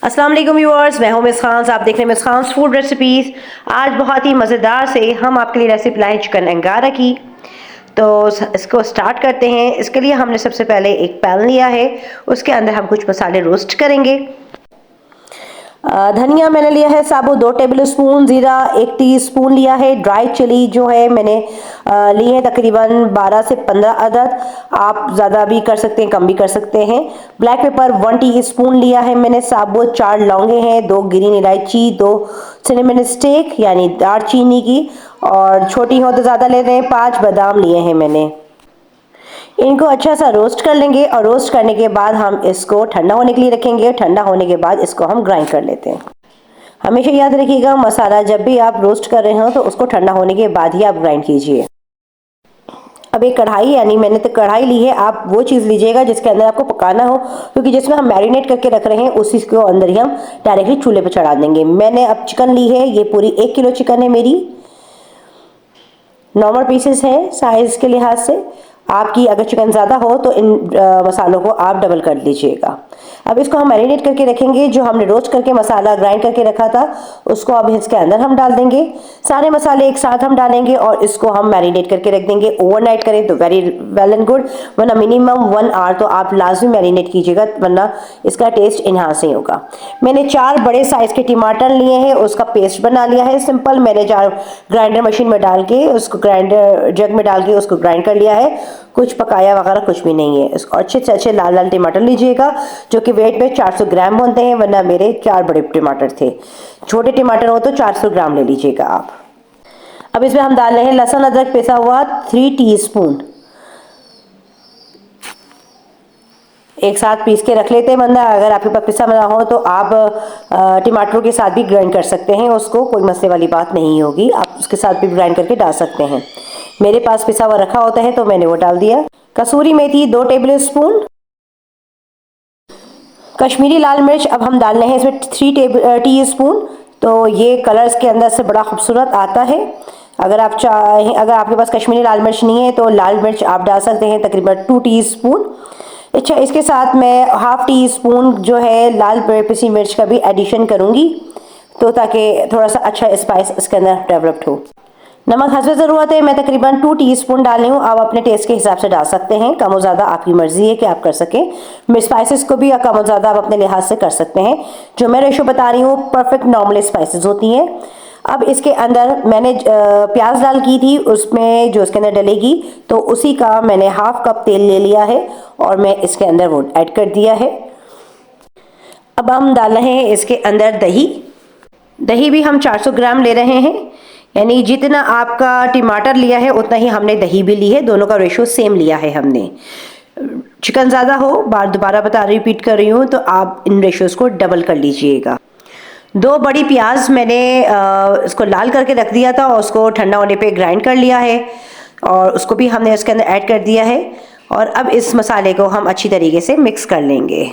अस्सलाम वालेकुम व्यूअर्स, मैं हूं मिस खान। आप देख रहे हैं मिस खान फूड रेसिपीज़। आज बहुत ही मज़ेदार से हम आपके लिए रेसिपी लाए चिकन अंगारा की। तो इसको स्टार्ट करते हैं। इसके लिए हमने सबसे पहले एक पैन लिया है, उसके अंदर हम कुछ मसाले रोस्ट करेंगे। धनिया मैंने लिया है साबुत 2 टेबल स्पून, ज़ीरा 1 टीस्पून लिया है, ड्राई चिली जो है मैंने ली है तकरीबन 12 से 15 अदद। आप ज़्यादा भी कर सकते हैं, कम भी कर सकते हैं। ब्लैक पेपर 1 टीस्पून लिया है मैंने साबुत, 4 लौंगे हैं, 2 ग्रीन इलायची, 2 सिनेमन स्टिक यानी दालचीनी की, और छोटी हो तो ज़्यादा ले रहे हैं, 5 बादाम लिए हैं मैंने। इनको अच्छा सा रोस्ट कर लेंगे और रोस्ट करने के बाद हम इसको ठंडा होने के लिए रखेंगे। ठंडा होने के बाद इसको हम ग्राइंड कर लेते हैं। हमेशा याद रखिएगा, मसाला जब भी आप रोस्ट कर रहे हो तो उसको ठंडा होने के बाद ही आप ग्राइंड कीजिए। अब एक कढ़ाई, यानी मैंने तो कढ़ाई ली है, आप वो चीज़ लीजिएगा जिसके अंदर आपको पकाना हो, क्योंकि जिसमें हम मैरिनेट करके रख रहे हैं उसी को अंदर ही हम डायरेक्टली चूल्हे पर चढ़ा देंगे। मैंने अब चिकन ली है, ये पूरी 1 किलो चिकन है मेरी। नॉर्मल पीसेस है साइज़ के लिहाज से। आपकी अगर चिकन ज़्यादा हो तो इन मसालों को आप डबल कर लीजिएगा। अब इसको हम मैरिनेट करके रखेंगे। जो हमने रोस्ट करके मसाला ग्राइंड करके रखा था उसको अब इसके अंदर हम डाल देंगे। सारे मसाले एक साथ हम डालेंगे और इसको हम मैरिनेट करके रख देंगे। ओवरनाइट करें तो वेरी वेल एंड गुड, वरना मिनिमम 1 आवर तो आप लाजमी मैरिनेट कीजिएगा, वरना इसका टेस्ट इन्हांस नहीं होगा। मैंने 4 बड़े साइज़ के टमाटर लिए हैं, उसका पेस्ट बना लिया है सिंपल। मैंने 4 ग्राइंडर मशीन में डाल के उसको ग्राइंडर जग में डाल के उसको ग्राइंड कर लिया है। कुछ पकाया वगैरह कुछ भी नहीं है। इसको अच्छे से अच्छे लाल लाल टमाटर लीजिएगा, जो कि वेट में 400 ग्राम बनते हैं, वरना मेरे 4 बड़े टमाटर थे। छोटे टमाटर हो तो 400 ग्राम ले लीजिएगा आप। अब इसमें हम डाल रहे हैं लहसुन अदरक पिसा हुआ 3 टीस्पून। एक साथ पीस के रख लेते हैं, वरना अगर आपके पास पिसा बना हो तो आप टमाटरों के साथ भी ग्राइंड कर सकते हैं उसको, कोई मसले वाली बात नहीं होगी। आप उसके साथ भी ग्राइंड करके डाल सकते हैं। मेरे पास पिसा हुआ रखा होता है तो मैंने वो डाल दिया। कसूरी मेथी 2 टेबल स्पून। कश्मीरी लाल मिर्च अब हम डाल रहे हैं इसमें 3 टीस्पून। तो ये कलर इसके अंदर से बड़ा खूबसूरत आता है। अगर आप चाहें, अगर आपके पास कश्मीरी लाल मिर्च नहीं है तो लाल मिर्च आप डाल सकते हैं, तकरीबन 2 टीस्पून। अच्छा, इसके साथ मैं हाफ टी स्पून जो है लाल पिसी मिर्च का भी एडिशन करूँगी, तो ताकि थोड़ा सा अच्छा स्पाइस इसके अंदर डेवलप्ड हो। नमक हस्ब ज़रूरत है, मैं तकरीबन 2 टीस्पून डाल रही हूँ। आप अपने टेस्ट के हिसाब से डाल सकते हैं, कम और ज़्यादा आपकी मर्ज़ी है कि आप कर सकें। मिर्च स्पाइसेस को भी कम और ज़्यादा आप अपने लिहाज से कर सकते हैं। जो मैं रेशो बता रही हूँ परफेक्ट नॉर्मल स्पाइसेस होती हैं। अब इसके अंदर मैंने प्याज डाल की थी, उसमें जो इसके अंदर डलेगी, तो उसी का मैंने हाफ कप तेल ले लिया है और मैं इसके अंदर वो ऐड कर दिया है। अब हम डाल रहे हैं इसके अंदर दही। दही भी हम 400 ग्राम ले रहे हैं, यानी जितना आपका टमाटर लिया है उतना ही हमने दही भी ली है। दोनों का रेशो सेम लिया है हमने। चिकन ज़्यादा हो, दोबारा रिपीट कर रही हूँ, तो आप इन रेशोज़ को डबल कर लीजिएगा। 2 बड़ी प्याज मैंने इसको लाल करके रख दिया था और उसको ठंडा होने पे ग्राइंड कर लिया है, और उसको भी हमने इसके अंदर ऐड कर दिया है। और अब इस मसाले को हम अच्छी तरीके से मिक्स कर लेंगे।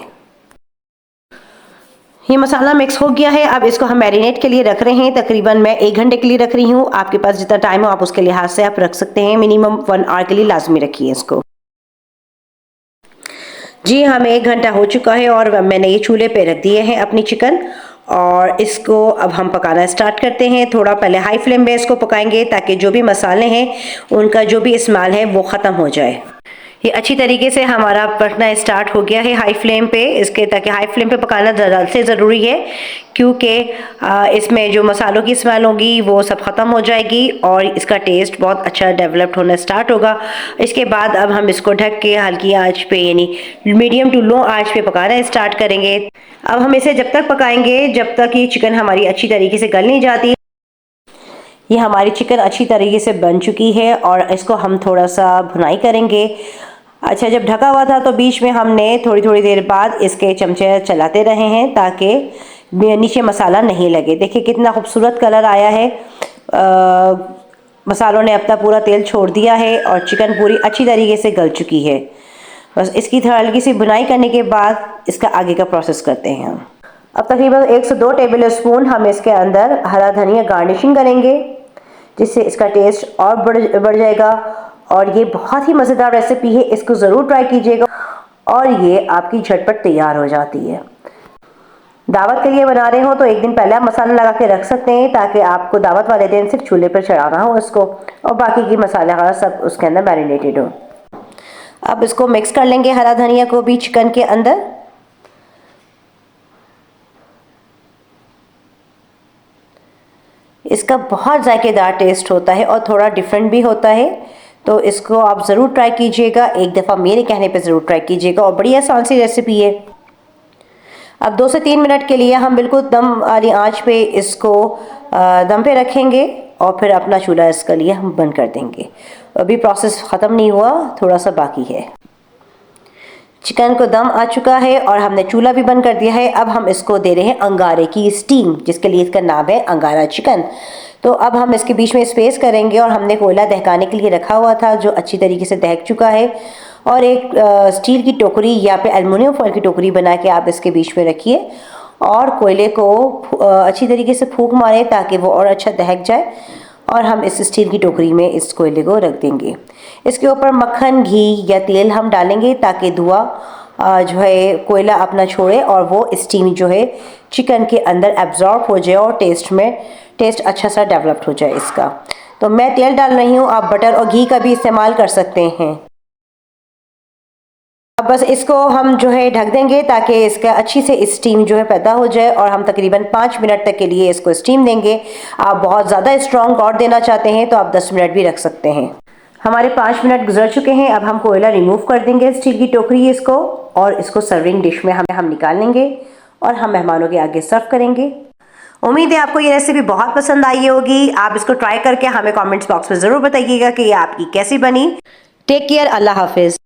ये मसाला मिक्स हो गया है। अब इसको हम मैरिनेट के लिए रख रहे हैं, तकरीबन मैं 1 घंटे के लिए रख रही हूँ। आपके पास जितना टाइम हो आप उसके लिहाज से आप रख सकते हैं। मिनिमम 1 आवर के लिए लाजमी रखिए इसको। जी हाँ, मैं 1 घंटा हो चुका है और मैंने ये चूल्हे पे रख दिए हैं अपनी चिकन, और इसको अब हम पकाना स्टार्ट करते हैं। थोड़ा पहले हाई फ्लेम पे इसको पकाएंगे ताकि जो भी मसाले हैं उनका जो भी इस्तेमाल है वो ख़त्म हो जाए। ये अच्छी तरीके से हमारा पकना स्टार्ट हो गया है हाई फ्लेम पे, इसके ताकि हाई फ्लेम पे पकाना ज़्यादा से ज़रूरी है, क्योंकि इसमें जो मसालों की स्मेल होगी वो सब ख़त्म हो जाएगी और इसका टेस्ट बहुत अच्छा डेवलप्ड होना स्टार्ट होगा। इसके बाद अब हम इसको ढक के हल्की आंच पे, यानी मीडियम टू लो आंच पे पकाना स्टार्ट करेंगे। अब हम इसे जब तक पकाएंगे जब तक ये चिकन हमारी अच्छी तरीके से गल नहीं जाती। ये हमारी चिकन अच्छी तरीके से बन चुकी है और इसको हम थोड़ा सा भुनाई करेंगे। अच्छा, जब ढका हुआ था तो बीच में हमने थोड़ी थोड़ी देर बाद इसके चमचे चलाते रहे हैं ताकि नीचे मसाला नहीं लगे। देखिए कितना खूबसूरत कलर आया है। मसालों ने अपना पूरा तेल छोड़ दिया है और चिकन पूरी अच्छी तरीके से गल चुकी है। बस इसकी थोड़ा हल्की सी भुनाई करने के बाद इसका आगे का प्रोसेस करते हैं हम। अब तकरीबन 1 से 2 टेबल स्पून हम इसके अंदर हरा धनिया गार्निशिंग करेंगे, जिससे इसका टेस्ट और बढ़ जाएगा। और ये बहुत ही मज़ेदार रेसिपी है, इसको ज़रूर ट्राई कीजिएगा और ये आपकी झटपट तैयार हो जाती है। दावत के लिए बना रहे हो तो एक दिन पहले आप मसाला लगा के रख सकते हैं, ताकि आपको दावत वाले दिन सिर्फ चूल्हे पर चढ़ाना हो इसको, और बाकी की मसाला वगैरह सब उसके अंदर मैरिनेटेड हो। अब इसको मिक्स कर लेंगे हरा धनिया को भी चिकन के अंदर। इसका बहुत जायकेदार टेस्ट होता है और थोड़ा डिफरेंट भी होता है, तो इसको आप ज़रूर ट्राई कीजिएगा, एक दफ़ा मेरे कहने पे ज़रूर ट्राई कीजिएगा, और बड़ी आसान सी रेसिपी है। अब 2 से 3 मिनट के लिए हम बिल्कुल दम वाली आंच पे इसको दम पे रखेंगे और फिर अपना चूल्हा इसके लिए हम बंद कर देंगे। अभी प्रोसेस ख़त्म नहीं हुआ, थोड़ा सा बाकी है। चिकन को दम आ चुका है और हमने चूल्हा भी बंद कर दिया है। अब हम इसको दे रहे हैं अंगारे की स्टीम, जिसके लिए इसका नाम है अंगारा चिकन। तो अब हम इसके बीच में स्पेस करेंगे, और हमने कोयला दहकाने के लिए रखा हुआ था जो अच्छी तरीके से दहक चुका है, और एक स्टील की टोकरी या फिर एल्युमिनियम फॉइल की टोकरी बना के आप इसके बीच में रखिए और कोयले को अच्छी तरीके से फूंक मारें ताकि वो और अच्छा दहक जाए, और हम इस स्टील की टोकरी में इस कोयले को रख देंगे। इसके ऊपर मक्खन, घी या तेल हम डालेंगे ताकि धुआं जो है कोयला अपना छोड़े और वो स्टीम जो है चिकन के अंदर एब्जॉर्ब हो जाए और टेस्ट अच्छा सा डेवलप्ड हो जाए इसका। तो मैं तेल डाल रही हूँ, आप बटर और घी का भी इस्तेमाल कर सकते हैं। अब बस इसको हम जो है ढक देंगे ताकि इसका अच्छी से स्टीम जो है पैदा हो जाए, और हम तकरीबन 5 मिनट तक के लिए इसको स्टीम देंगे। आप बहुत ज़्यादा स्ट्रॉन्ग गॉड देना चाहते हैं तो आप 10 मिनट भी रख सकते हैं। हमारे 5 मिनट गुजर चुके हैं। अब हम कोयला रिमूव कर देंगे स्टील की टोकरी इसको, और इसको सर्विंग डिश में हम निकाल लेंगे और हम मेहमानों के आगे सर्व करेंगे। उम्मीद है आपको ये रेसिपी बहुत पसंद आई होगी। आप इसको ट्राई करके हमें कमेंट्स बॉक्स में ज़रूर बताइएगा कि ये आपकी कैसी बनी। टेक केयर, अल्लाह हाफिज़।